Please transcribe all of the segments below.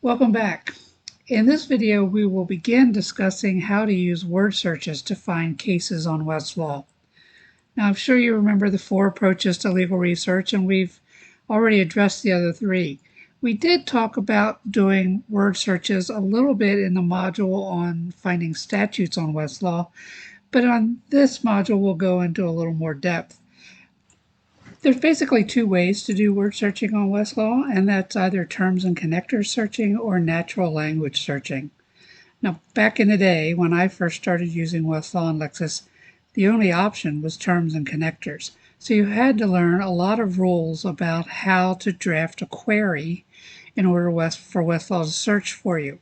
Welcome back. In this video, we will begin discussing how to use word searches to find cases on Westlaw. Now, I'm sure you remember the 4 approaches to legal research, and we've already addressed the other 3. We did talk about doing word searches a little bit in the module on finding statutes on Westlaw, but on this module, we'll go into a little more depth. There's basically 2 ways to do word searching on Westlaw, and that's either terms and connectors searching or natural language searching. Now, back in the day when I first started using Westlaw and Lexis, the only option was terms and connectors. So you had to learn a lot of rules about how to draft a query in order for Westlaw to search for you.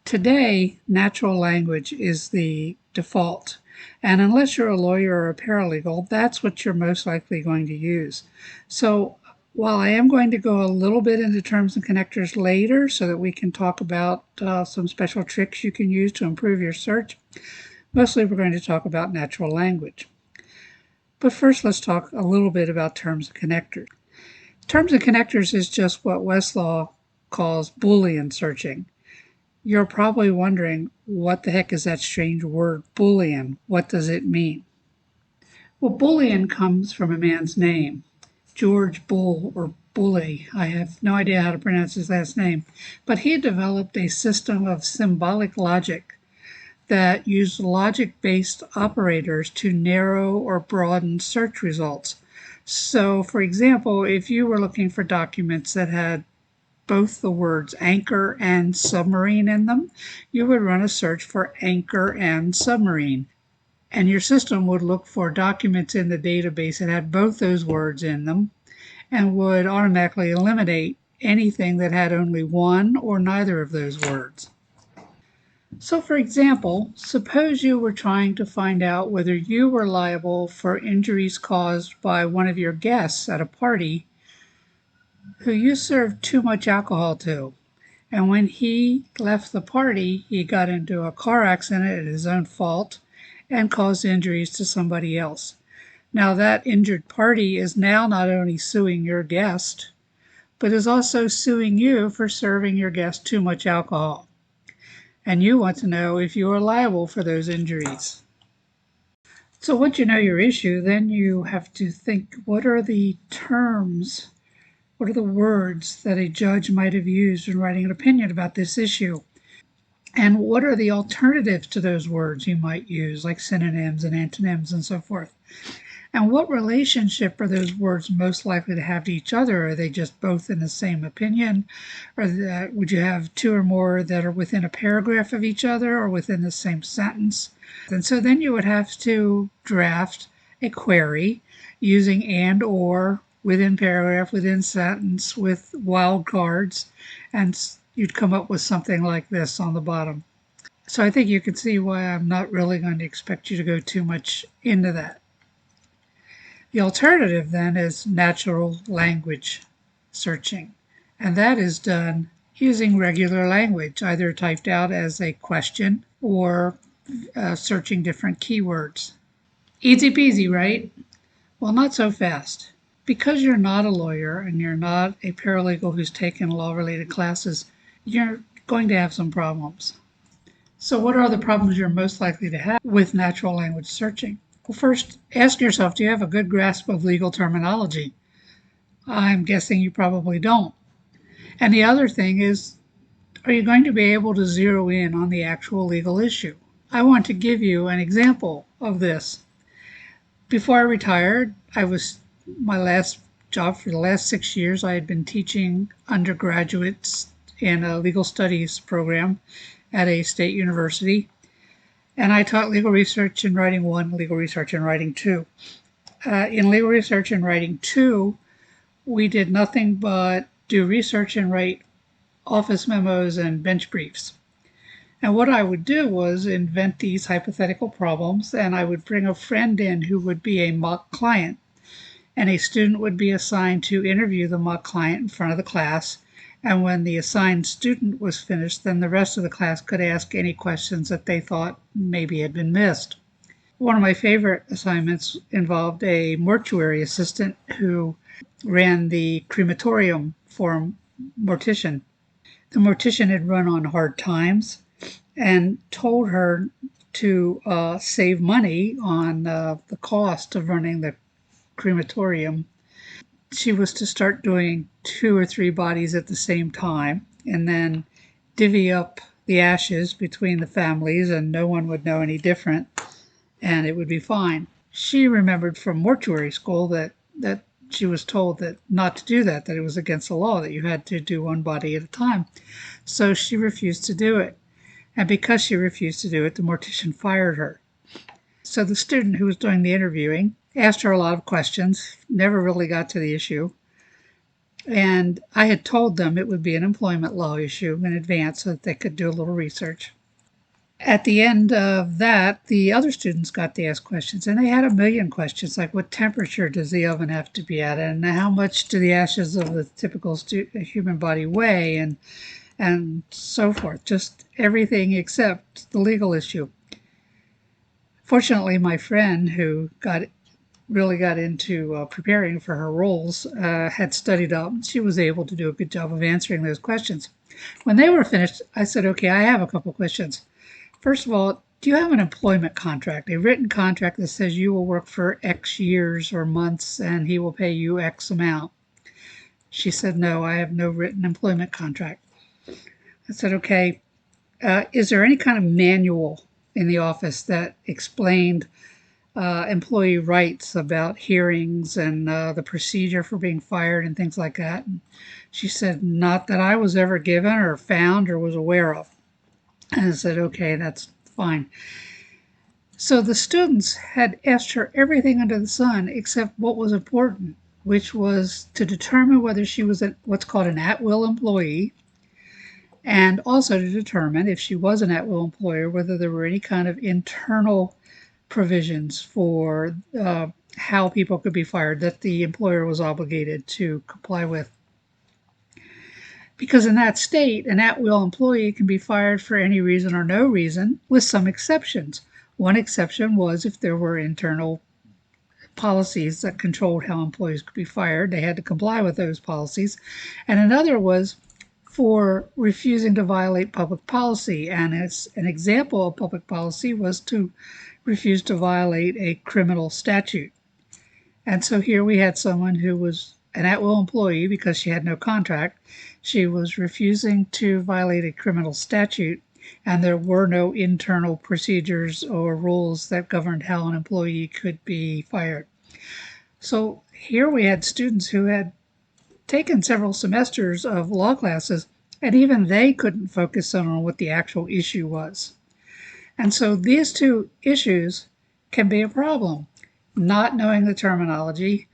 Today, natural language is the default. And unless you're a lawyer or a paralegal, that's what you're most likely going to use. So while I am going to go a little bit into terms and connectors later so that we can talk about some special tricks you can use to improve your search, mostly we're going to talk about natural language. But first, let's talk a little bit about terms and connectors. Terms and connectors is just what Westlaw calls Boolean searching. You're probably wondering, what the heck is that strange word, Boolean? What does it mean? Well, Boolean comes from a man's name, George Bull or Bully. I have no idea how to pronounce his last name, but he developed a system of symbolic logic that used logic-based operators to narrow or broaden search results. So, for example, if you were looking for documents that had both the words anchor and submarine in them, you would run a search for anchor and submarine. And your system would look for documents in the database that had both those words in them and would automatically eliminate anything that had only one or neither of those words. So for example, suppose you were trying to find out whether you were liable for injuries caused by one of your guests at a party who you served too much alcohol to. And when he left the party, he got into a car accident at his own fault and caused injuries to somebody else. Now that injured party is now not only suing your guest, but is also suing you for serving your guest too much alcohol. And you want to know if you are liable for those injuries. So once you know your issue, then you have to think, what are the terms? What are the words that a judge might have used in writing an opinion about this issue? And what are the alternatives to those words you might use, like synonyms and antonyms and so forth? And what relationship are those words most likely to have to each other? Are they just both in the same opinion? Or would you have 2 or more that are within a paragraph of each other or within the same sentence? And so then you would have to draft a query using and, or, within paragraph, within sentence, with wildcards, and you'd come up with something like this on the bottom. So I think you can see why I'm not really going to expect you to go too much into that. The alternative then is natural language searching, and that is done using regular language, either typed out as a question or searching different keywords. Easy peasy, right? Well, not so fast. Because you're not a lawyer and you're not a paralegal who's taken law-related classes, you're going to have some problems. So what are the problems you're most likely to have with natural language searching? Well, first, ask yourself, do you have a good grasp of legal terminology? I'm guessing you probably don't. And the other thing is, are you going to be able to zero in on the actual legal issue? I want to give you an example of this. Before I retired, my last job for the last 6 years, I had been teaching undergraduates in a legal studies program at a state university. And I taught legal research and writing 1, legal research and writing 2. In legal research and writing 2, we did nothing but do research and write office memos and bench briefs. And what I would do was invent these hypothetical problems, and I would bring a friend in who would be a mock client. And a student would be assigned to interview the mock client in front of the class. And when the assigned student was finished, then the rest of the class could ask any questions that they thought maybe had been missed. One of my favorite assignments involved a mortuary assistant who ran the crematorium for a mortician. The mortician had run on hard times and told her to save money on the cost of running the crematorium. She was to start doing 2 or 3 bodies at the same time and then divvy up the ashes between the families, and no one would know any different, and it would be fine. She remembered from mortuary school that she was told that not to do that it was against the law, that you had to do one body at a time. So she refused to do it. And because she refused to do it, the mortician fired her. So the student who was doing the interviewing asked her a lot of questions, never really got to the issue. And I had told them it would be an employment law issue in advance so that they could do a little research. At the end of that, the other students got to ask questions, and they had a million questions, like what temperature does the oven have to be at, and how much do the ashes of the typical human body weigh, and so forth. Just everything except the legal issue. Fortunately, my friend who really got into preparing for her roles had studied up. She was able to do a good job of answering those questions. When they were finished, I said, okay, I have a couple questions. First of all, do you have an employment contract, a written contract that says you will work for X years or months and he will pay you X amount? She said, no, I have no written employment contract. I said, okay, is there any kind of manual in the office that explained employee rights about hearings and the procedure for being fired and things like that? And she said, not that I was ever given or found or was aware of. And I said, okay, that's fine. So the students had asked her everything under the sun except what was important, which was to determine whether she was what's called an at-will employee, and also to determine if she was an at-will employer, whether there were any kind of internal provisions for how people could be fired that the employer was obligated to comply with. Because in that state, an at-will employee can be fired for any reason or no reason, with some exceptions. One exception was if there were internal policies that controlled how employees could be fired. They had to comply with those policies. And another was for refusing to violate public policy. And as an example of public policy was to refuse to violate a criminal statute. And so here we had someone who was an at-will employee because she had no contract. She was refusing to violate a criminal statute, and there were no internal procedures or rules that governed how an employee could be fired. So here we had students who had taken several semesters of law classes, and even they couldn't focus on what the actual issue was. And so these two issues can be a problem, not knowing the terminology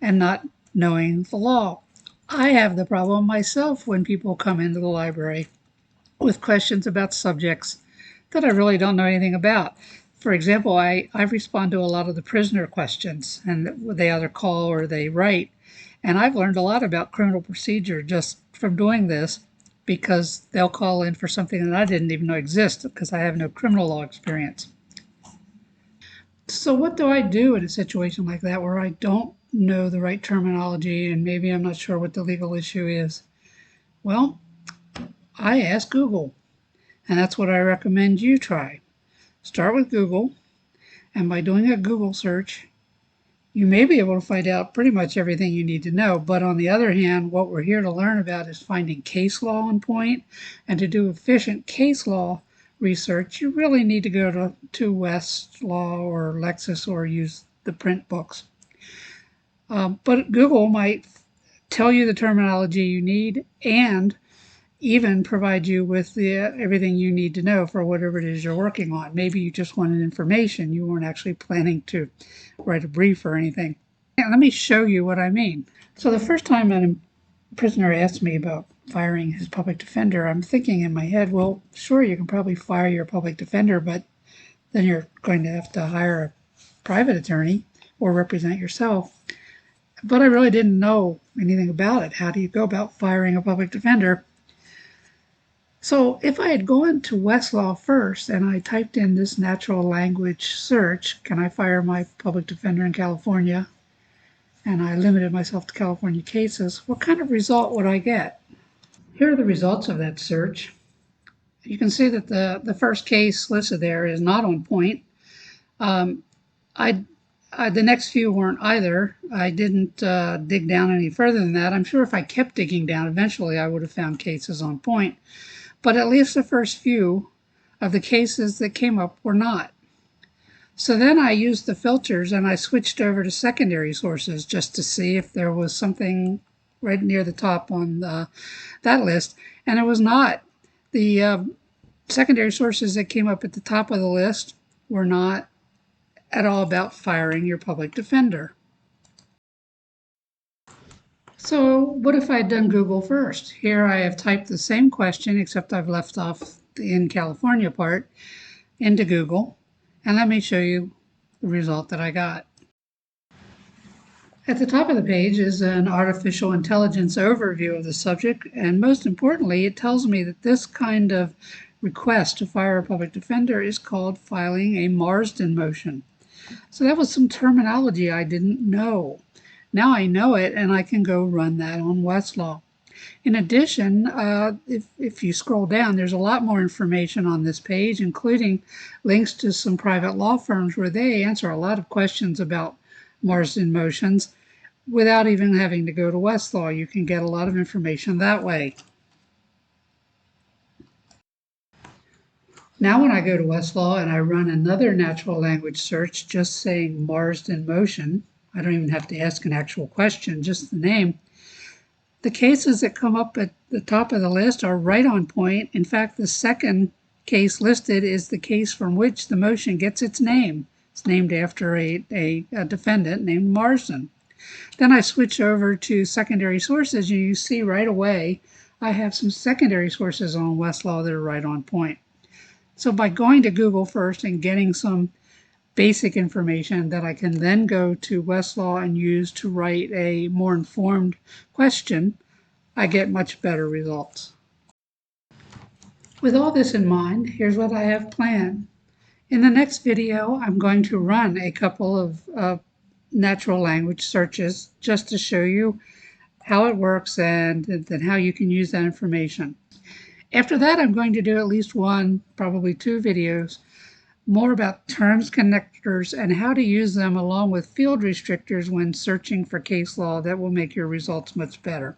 and not knowing the law. I have the problem myself when people come into the library with questions about subjects that I really don't know anything about. For example, I respond to a lot of the prisoner questions, and they either call or they write. And I've learned a lot about criminal procedure just from doing this, because they'll call in for something that I didn't even know existed because I have no criminal law experience. So what do I do in a situation like that where I don't know the right terminology and maybe I'm not sure what the legal issue is? Well, I ask Google, and that's what I recommend you try. Start with Google, and by doing a Google search, you may be able to find out pretty much everything you need to know. But on the other hand, what we're here to learn about is finding case law on point. And to do efficient case law research, you really need to go to Westlaw or Lexis or use the print books. But Google might tell you the terminology you need and even provide you with everything you need to know for whatever it is you're working on. Maybe you just wanted information. You weren't actually planning to write a brief or anything. Let me show you what I mean. So the first time a prisoner asked me about firing his public defender, I'm thinking in my head, well, sure, you can probably fire your public defender, but then you're going to have to hire a private attorney or represent yourself. But I really didn't know anything about it. How do you go about firing a public defender? So if I had gone to Westlaw first and I typed in this natural language search, can I fire my public defender in California? And I limited myself to California cases, what kind of result would I get? Here are the results of that search. You can see that the first case listed there is not on point. The next few weren't either. I didn't dig down any further than that. I'm sure if I kept digging down, eventually I would have found cases on point. But at least the first few of the cases that came up were not. So then I used the filters and I switched over to secondary sources just to see if there was something right near the top on that list. And it was not. The secondary sources that came up at the top of the list were not at all about firing your public defender. So what if I'd done Google first? Here I have typed the same question, except I've left off the in California part, into Google. And let me show you the result that I got. At the top of the page is an artificial intelligence overview of the subject, and most importantly, it tells me that this kind of request to fire a public defender is called filing a Marsden motion. So that was some terminology I didn't know. Now I know it, and I can go run that on Westlaw. In addition, if you scroll down, there's a lot more information on this page, including links to some private law firms where they answer a lot of questions about Marsden motions without even having to go to Westlaw. You can get a lot of information that way. Now when I go to Westlaw and I run another natural language search just saying Marsden motion, I don't even have to ask an actual question, just the name. The cases that come up at the top of the list are right on point. In fact, the second case listed is the case from which the motion gets its name. It's named after a defendant named Marsden. Then I switch over to secondary sources, and you see right away I have some secondary sources on Westlaw that are right on point. So by going to Google first and getting some basic information that I can then go to Westlaw and use to write a more informed question, I get much better results. With all this in mind, here's what I have planned. In the next video, I'm going to run a couple of natural language searches just to show you how it works and then how you can use that information. After that, I'm going to do at least one, probably two videos more about terms connectors and how to use them along with field restrictors when searching for case law that will make your results much better.